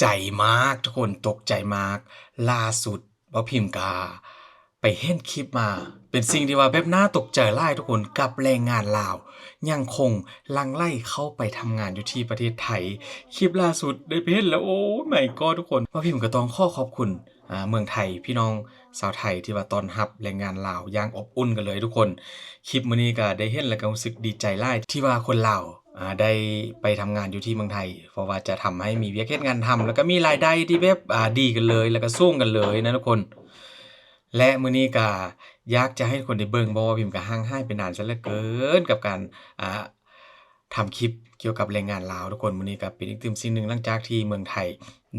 ใจมากทุกคนตกใจมากล่าสุดบ่พิมพ์กาไปเห็นคลิปมาเป็นสิ่งที่ว่าแบบน่าตกใจหลายทุกคนกับแรงงานลาวยังคงหลั่งไหลเข้าไปทำงานอยู่ที่ประเทศไทยคลิปล่าสุดได้ไปเห็นแล้วโอ้ my god ทุกคนบ่พิมพ์ก็ต้องขอบคุณเมืองไทยพี่น้องชาวไทยที่ว่าต้อนรับแรงงานลาวอย่างอบอุ่นกันเลยทุกคนคลิปมื้อนี้ก็ได้เห็นแล้วก็รู้สึกดีใจหลายที่ว่าคนลาว ได้ไปทำงานอยู่ที่เมืองไทยเพราะว่าจะทำให้มีเวียกเฮ็ดงานทำแล้วก็มีรายได้ที่แบบดีกันเลยแล้วก็สูงกันเลยนะทุกคนและมื้อนี้ก็อยากจะให้ทุกคนได้เบิ่งเพราะว่าพิมพ์ก็ห่างหายไปนานซะเหลือเกินกับการอ่าทำคลิปเกี่ยวกับแรงงานลาวทุกคนมื้อนี้ก็เป็นอีกสิ่งหนึ่งหลังจากที่เมืองไทย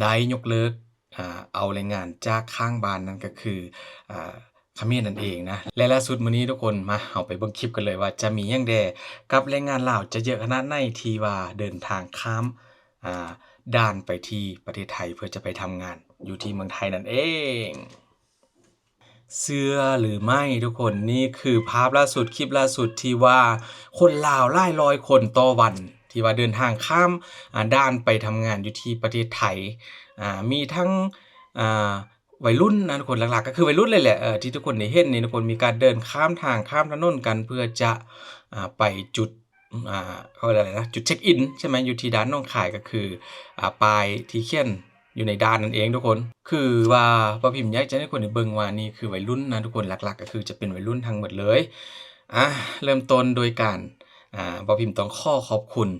ได้ยกเลิกเอาแรงงานจากข้างบ้านนั่นก็คืออ่า เขมรนั่นเองนะและล่าสุดมื้อนี้ทุกคนมาเราไปเบิ่งคลิปกันเลยว่าจะมีหยังแด่กับแรงงานลาวจะเยอะขนาดไหนที่ว่าเดินทางข้ามอ่าด่านไปที่ประเทศไทยเพื่อจะไปทำงานอยู่ที่เมืองไทยนั่นเองเชื่อหรือไม่ทุกคนนี่คือภาพล่าสุดคลิปล่าสุดที่ว่าคนลาวหลายร้อยคนต่อวันที่ว่าเดินทางข้ามด่านไปทำงานอยู่ที่ประเทศไทยมีทั้งอ่า วัยรุ่นนะทุกคนหลักๆก็คือวัยรุ่นเลยแหละที่ทุกคนได้เห็นนี่ทุกคนมีการเดินข้ามทางข้ามถนนกันเพื่อจะไปจุดเขาเรียกอะไรนะจุดเช็กอินใช่ไหมอยู่ที่ด่านหนองคายก็คือป้ายที่เขียนอยู่ในด่านนั่นเองทุกคนคือว่าบ่พิมพ์อยากจะให้คนได้เบิ่งว่านี่คือวัยรุ่นนะทุกคนหลักๆก็คือจะเป็นวัยรุ่นทั้งหมดเลยเริ่มต้นโดยการบ่พิมพ์ต้องขอบคุณ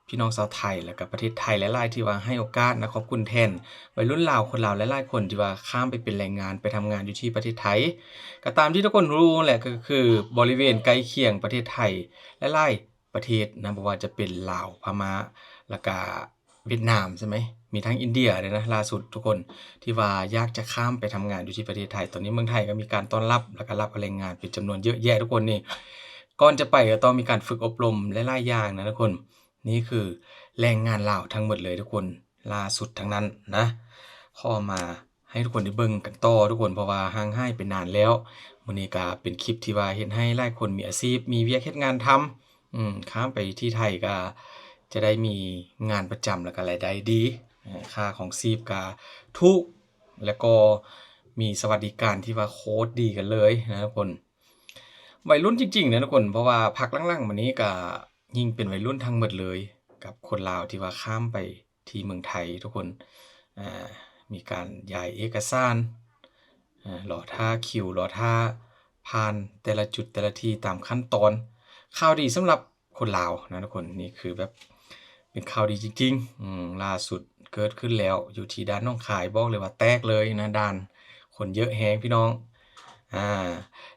พี่น้องชาวไทยแล้วก็ประเทศไทยหลายๆที่ว่าให้โอกาสนะขอบคุณแทน วัยรุ่นลาวคนลาวหลายๆคนที่ว่าข้ามไปเป็นแรงงานไปทำงานอยู่ที่ประเทศไทยก็ตามที่ทุกคนรู้แหละก็คือบริเวณใกล้เคียงประเทศไทยหลายๆประเทศนะบ่ว่าจะเป็นลาวพม่าแล้วก็เวียดนามใช่ไหมมีทั้งอินเดียด้วยนะล่าสุดทุกคนที่ว่าอยากจะข้ามไปทำงานอยู่ที่ประเทศไทยตอนนี้เมืองไทยก็มีการต้อนรับแล้วก็รับแรงงานเป็นจำนวนเยอะแยะทุกคนนี่ก่อนจะไปก็ต้องมีการฝึกอบรมหลายๆอย่างนะทุกคนนี่คือแรงงานลาวทั้งหมดเลยทุกคนล่าสุดทั้งนั้นนะ ข้อมาให้ทุกคนได้เบิ่งกันต่อทุกคนเพราะว่าห่างหายไปนานแล้วมื้อนี้ก็เป็นคลิปที่ว่าเฮ็ดให้หลายคนมีอาชีพมีเวียกเฮ็ดงานทำข้ามไปที่ไทยก็จะได้มีงานประจำแล้วก็รายได้ดีค่าของชีพก็ถูกแล้วก็มีสวัสดิการที่ว่าโคตรดีกันเลยนะทุกคนวัยรุ่นจริงๆนะทุกคนเพราะว่าพักหลังๆมานี้ก็ยิ่งเป็นวัยรุ่นทั้งหมดเลยกับคนลาวที่ว่าข้ามไปที่เมืองไทยทุกคนอ่า มีการย้ายเอกสารรอท่าคิวรอท่าผ่านแต่ละจุดแต่ละที่ตามขั้นตอนข่าวดีสำหรับคนลาวนะทุกคนนี่คือแบบเป็นข่าวดีจริงๆล่าสุดเกิดขึ้นแล้วอยู่ที่ด่านหนองคายบอกเลยว่าแตกเลยนะด่านคนเยอะแฮงพี่น้องอ่า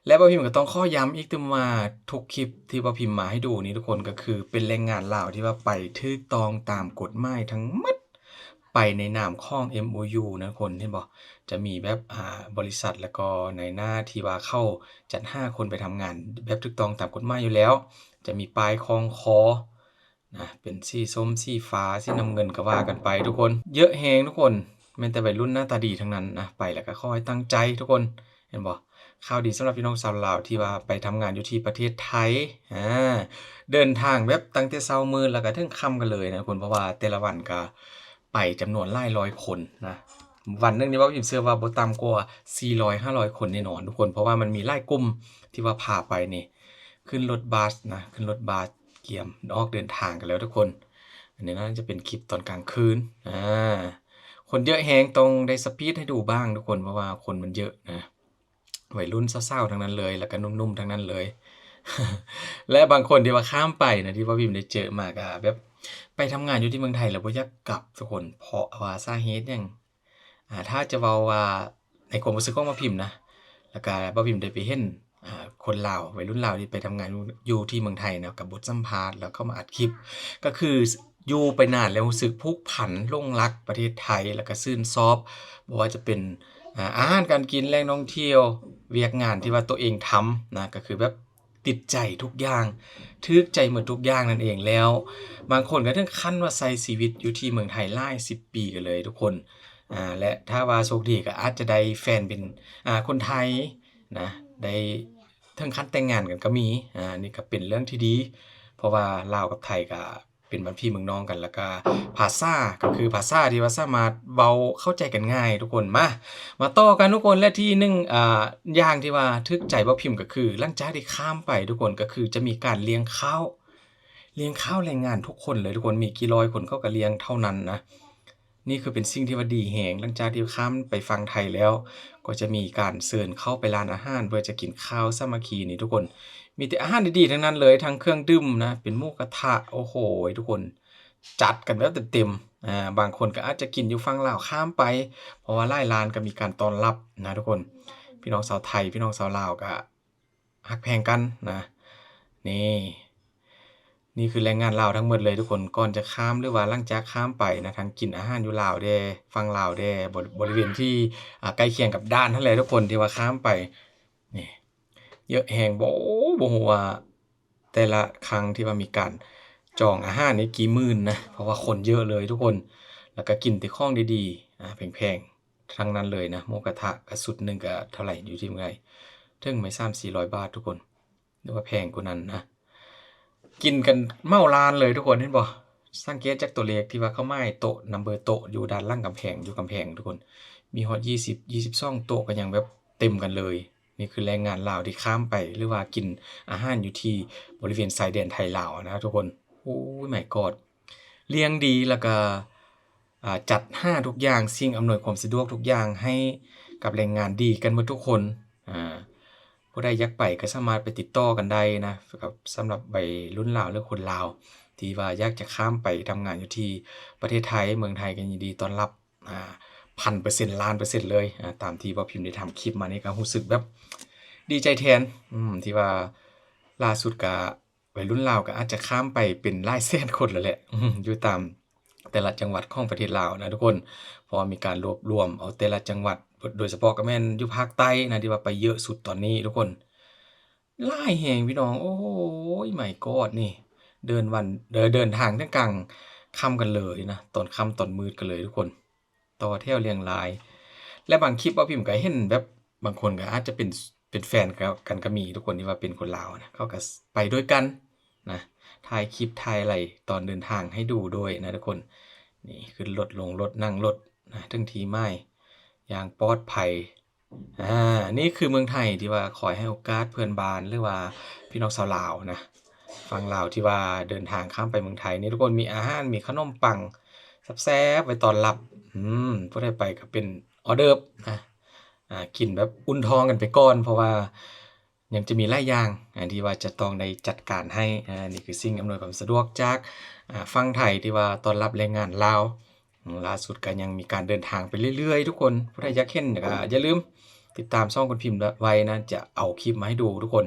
และบ่พิมพ์ก็ต้องขอย้ำอีกตึมว่าทุกคลิปที่บ่พิมพ์มาให้ดูนี่ทุกคนก็คือเป็นแรงงานลาวที่ว่าไปถูกต้องตามกฎหมายทั้งหมด ไปในนามของ MOU นะคนเห็นบ่จะมีแบบบริษัทแล้วก็นายหน้าที่ว่าเข้าจัดหาคนไปทำงานแบบถูกต้องตามกฎหมายอยู่แล้วจะมีป้ายคล้องคอนะเป็นสีส้มสีฟ้าสีน้ำเงินก็ว่ากันไปทุกคนเยอะแฮงทุกคนแม่นแต่วัยรุ่นหน้าตาดีทั้งนั้นนะไปแล้วก็ขอให้ตั้งใจทุกคนเห็นบ่ข่าวดีสำหรับพี่น้องชาวลาวที่ว่าไปทำงานอยู่ที่ประเทศไทยเดินทางแบบตั้งแต่เช้ามืดแล้วก็ถึงค่ำกันเลยนะคุณเพราะว่าแต่ละวันก็ไปจำนวนหลายร้อยคนนะวันหนึงนี่เว้าอยู่เชื่อว่าบ่ต่ำกว่า400-500คนแน่นอนทุกคนเพราะว่ามันมีหลายกลุ่มที่ว่าพาไปนี่ขึ้นรถบัสนะขึ้นรถบัสเกียมออกเดินทางกันแล้วทุกคนอันนี้น่าจะเป็นคลิปตอนกลางคืนคนเยอะแฮงต้องได้สปีดให้ดูบ้างทุกคนเพราะว่าคนมันเยอะนะวัยรุ่นสาวๆทั้งนั้นเลยแล้วก็หนุ่มๆทั้งนั้นเลย และบางคนที่ว่าข้ามไปนะที่ว่าพิมพ์ได้เจอมาก็แบบไปทำงานอยู่ที่เมืองไทยแล้วบ่อยากกลับทุกคนเพราะว่าสาเหตุหยังถ้าจะเว้าว่าในความรู้สึกของบ่พิมพ์นะแล้วก็บ่พิมพ์ได้ไปเห็นคนลาววัยรุ่นลาวที่ไปทำงานอยู่ที่เมืองไทยเนาะกับบทสัมภาษณ์แล้วเข้ามาอัดคลิปก็คืออยู่ไปนานแล้วรู้สึกผูกพันหลงรักประเทศไทยแล้วก็ชื่นชอบบ่ว่าจะเป็นอาหารการกินแหล่งท่องเที่ยวเวียกงานที่ว่าตัวเองทำนะก็คือแบบ ติดใจทุกอย่างถูกใจหมดทุกอย่างนั่นเองแล้วบางคนก็ถึงขั้นว่าใช้ชีวิตอยู่ที่เมืองไทยหลาย10ปีกันเลยทุกคนและถ้าว่าโชคดีก็อาจจะได้แฟนเป็นคนไทยนะได้ถึงขั้นแต่งงานกันก็มีนี่ก็เป็นเรื่องที่ดีเพราะว่าลาวกับไทยก็ เป็นบ้านพี่เมืองน้องกันแล้วก็ภาษาก็คือภาษาที่ว่าสามารถเว้าเข้าใจกันง่ายทุกคนมาต่อกันทุกคนและที่หนึ่งอย่างที่ว่าทึกใจบ่พิมพ์ก็คือหลังจากที่ข้ามไปทุกคนก็คือจะมีการเลี้ยงข้าวแรงงานทุกคนเลยทุกคนมีกี่ร้อยคนเขาก็เลี้ยงเท่านั้นนะนี่คือเป็นสิ่งที่ว่าดีแฮงหลังจากที่ข้ามไปฝั่งไทยแล้วก็จะมีการเชิญเข้าไปร้านอาหารเพื่อจะกินข้าวสามัคคีนี่ทุกคนมีแต่อาหารดีๆทั้งนั้นเลยทั้งเครื่องดื่มนะเป็นหมูกระทะโอ้โฮทุกคนจัดกันแบบเต็มๆบางคนก็อาจจะกินอยู่ฝั่งลาวข้ามไปเพราะว่าหลายร้านก็มีการต้อนรับนะทุกคนพี่น้องชาวไทยพี่น้องชาวลาวก็ฮักแพงกันนะนี่นี่คือแรงงานลาวทั้งหมดเลยทุกคนก่อนจะข้ามหรือว่าหลังจากข้ามไปนะทั้งกินอาหารอยู่ลาวแด่ฝั่งลาวแด่บริเวณที่ใกล้เคียงกับด่านนั่นแหละทุกคนที่ว่าข้ามไปนี่เยอะแฮงบ่ฮู้ว่าแต่ละครั้งที่ว่ามีการจองอาหารนี่กี่หมื่นนะเพราะว่าคนเยอะเลยทุกคนแล้วก็กินแต่ของดีๆแพงๆทั้งนั้นเลยนะหมูกระทะก็สุดหนึ่งก็เท่าไรอยู่ที่เมืองไทยถึงไม่300-400 บาททุกคนนึกว่าแพงกว่านั้นนะ กินกันเมาลานเลยทุกคนเห็นบ่สังเกตจากตัวเลขที่ว่าเขาม้ายโต๊ะนัมเบอร์โต๊ะอยู่ด้านหลังกำแพงอยู่กำแพงทุกคนมีฮอด20-22โต๊ะก็ยังแบบเต็มกันเลยนี่คือแรงงานลาวที่ข้ามไปหรือว่ากินอาหารอยู่ที่บริเวณชายแดนไทยลาวนะครับทุกคนโอ้ my god เลี้ยงดีแล้วก็จัดหาทุกอย่างสิ่งอำนวยความสะดวกทุกอย่างให้กับแรงงานดีกันหมดทุกคนผู้ใดอยากไปก็สามารถไปติดต่อกันได้นะกับสำหรับวัยรุ่นลาวหรือคนลาวที่ว่าอยากจะข้ามไปทำงานอยู่ที่ประเทศไทยเมืองไทยก็ยินดีต้อนรับ1,000% ล้านเปอร์เซ็นต์เลยตามที่บ่พิมพ์ได้ทำคลิปมานี่ก็รู้สึกแบบดีใจแทนที่ว่าล่าสุดก็วัยรุ่นลาวก็อาจจะข้ามไปเป็นหลายแสนคนแล้วแหละอยู่ตามแต่ละจังหวัดของประเทศลาวนะทุกคนเพราะว่ามีการรวบรวมเอาแต่ละจังหวัดโดยเฉพาะก็แม่นอยู่ภาคใต้นะที่ว่าไปเยอะสุดตอนนี้ทุกคนหลายแฮงพี่น้องโอ้โฮ my god นี่เดินทางทั้งกลางค่ำกันเลยนะตอนค่ำตอนมืดกันเลยทุกคนต่อแถวเรียงรายและบางคลิปบ่พิมพ์ก็เห็นแบบบางคนก็อาจจะเป็นแฟนกันก็มีทุกคนที่ว่าเป็นคนลาวนะเขาก็ไปด้วยกันนะถ่ายคลิปถ่ายอะไรตอนเดินทางให้ดูด้วยนะทุกคนนี่ขึ้นรถลงรถนั่งรถนะถึงที่หมายอย่างปลอดภัยนี่คือเมืองไทยที่ว่าคอยให้โอกาสเพื่อนบ้านหรือว่าพี่น้องชาวลาวนะฝั่งลาวที่ว่าเดินทางข้ามไปเมืองไทยนี่ทุกคนมีอาหารมีขนมปังแซ่บๆไว้ต้อนรับผู้ใดไปก็เป็นออเดิร์ฟนะกินแบบอุ่นท้องกันไปก่อนเพราะว่ายังจะมีหลายอย่างที่ว่าจะต้องได้จัดการให้นี่คือสิ่งอำนวยความสะดวกจากฝั่งไทยที่ว่าต้อนรับแรงงานลาวล่าสุดก็ยังมีการเดินทางไปเรื่อยๆทุกคนผู้ใดอยากเห็นก็อย่าลืมติดตามช่องคุณพิมพ์ไว้นะจะเอาคลิปมาให้ดูทุกคน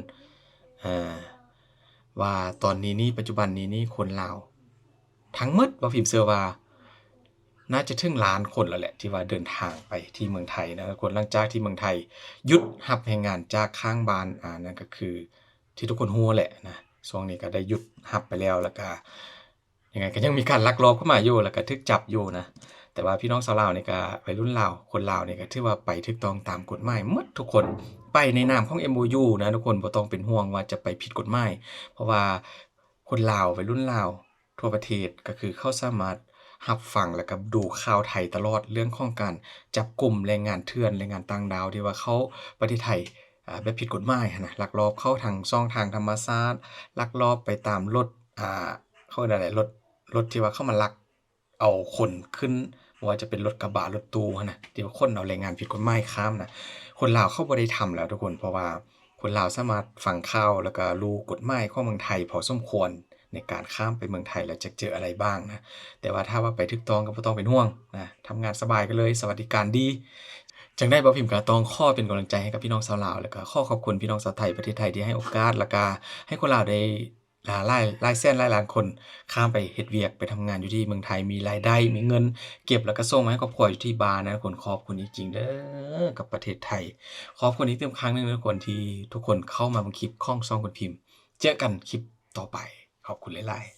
ว่าตอนนี้นี่ปัจจุบันนี้นี่คนลาวทั้งหมดบ่พิมพ์เชื่อว่าน่าจะถึงล้านคนแล้วแหละที่ว่าเดินทางไปที่เมืองไทยนะทุกคนหลังจากที่เมืองไทยหยุดรับแรงงานจากข้างบ้านนั่นก็คือที่ทุกคนฮู้แหละนะช่วงนี้ก็ได้หยุดรับไปแล้วแล้วก็ยังไงก็ยังมีการลักลอบเข้ามาอยู่แล้วก็ถูกจับอยู่นะแต่ว่าพี่น้องชาวลาวนี่ก็วัยรุ่นลาวคนลาวนี่ก็ถือว่าไปถูกต้องตามกฎหมายหมดทุกคนไปในนามของ MOU นะทุกคนบ่ต้องเป็นห่วงว่าจะไปผิดกฎหมายเพราะว่าคนลาววัยรุ่นลาวทั่วประเทศก็คือเขาสามารถรับฟังแล้วก็ดูข่าวไทยตลอดเรื่องของการจับกลุ่มแรงงานเถื่อนแรงงานต่างดาวที่ว่าเข้าประเทศไทยแบบผิดกฎหมายหั้นน่ะลักลอบเข้าทางช่องทางธรรมชาติลักลอบไปตามรถเขาเรียกอะไรรถที่ว่าเข้ามาลักเอาคนขึ้นบ่ว่าจะเป็นรถกระบะรถตู้หั้นน่ะที่ว่าขนเอาแรงงานผิดกฎหมายข้ามน่ะคนลาวเขาบ่ได้ทำแล้วทุกคนเพราะว่าคนลาวสามารถฟังข่าวแล้วก็รู้กฎหมายของเมืองไทยพอสมควรในการข้ามไปเมืองไทยแล้วจะเจออะไรบ้างนะแต่ว่าถ้าว่าไปถูกต้องก็บ่ต้องเป็นห่วงนะทำงานสบายกันเลยสวัสดิการดีจังได๋บ่พิมพ์ก็ต้องขอเป็นกำลังใจให้กับพี่น้องชาวลาวแล้วก็ขอขอบคุณพี่น้องชาวไทยประเทศไทยที่ให้โอกาสแล้วก็ให้คนลาวได้หลายแสนหลายล้านคนข้ามไปเฮ็ดเวียกไปทำงานอยู่ที่เมืองไทยมีรายได้มีเงินเก็บแล้วก็ส่งมาให้ครอบครัวอยู่ที่บ้านนะทุกคนขอบคุณจริงๆเด้อกับประเทศไทยขอบคุณอีกเต็มครั้งหนึ่งนะทุกคนที่ทุกคนเข้ามาเบิ่งคลิปของช่องคุณพิมพ์เจอกันคลิปต่อไปขอบคุณหลายๆ